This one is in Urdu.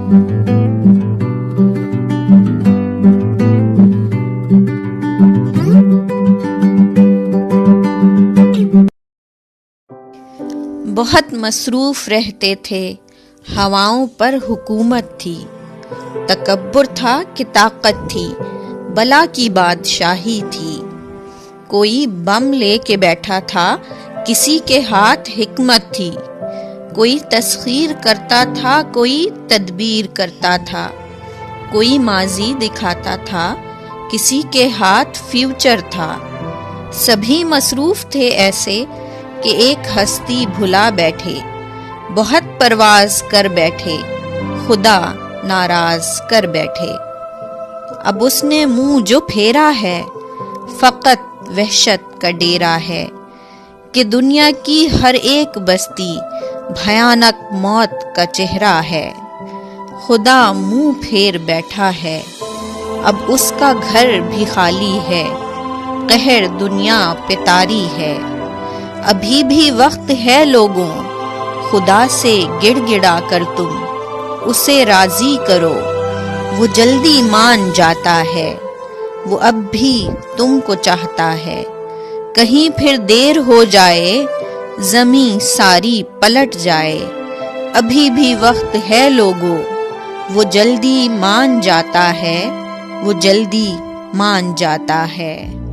بہت مصروف رہتے تھے، ہواؤں پر حکومت تھی، تکبر تھا کہ طاقت تھی، بلا کی بادشاہی تھی۔ کوئی بم لے کے بیٹھا تھا، کسی کے ہاتھ حکمت تھی، کوئی تسخیر کرتا تھا، کوئی تدبیر کرتا تھا، کوئی ماضی دکھاتا تھا، کسی کے ہاتھ فیوچر تھا۔ سبھی مصروف تھے ایسے کہ ایک ہستی بھلا بیٹھے، بہت پرواز کر بیٹھے، خدا ناراض کر بیٹھے۔ اب اس نے منہ جو پھیرا ہے، فقط وحشت کا ڈیرا ہے، کہ دنیا کی ہر ایک بستی بھیانک موت کا چہرہ ہے۔ خدا منہ پھیر بیٹھا ہے، اب اس کا گھر بھی خالی ہے، قہر دنیا پہ طاری ہے۔ ابھی بھی وقت ہے لوگوں، خدا سے گڑ گڑا کر تم اسے راضی کرو، وہ جلدی مان جاتا ہے، وہ اب بھی تم کو چاہتا ہے۔ کہیں پھر دیر ہو جائے، زمیں ساری پلٹ جائے، ابھی بھی وقت ہے لوگوں، وہ جلدی مان جاتا ہے، وہ جلدی مان جاتا ہے۔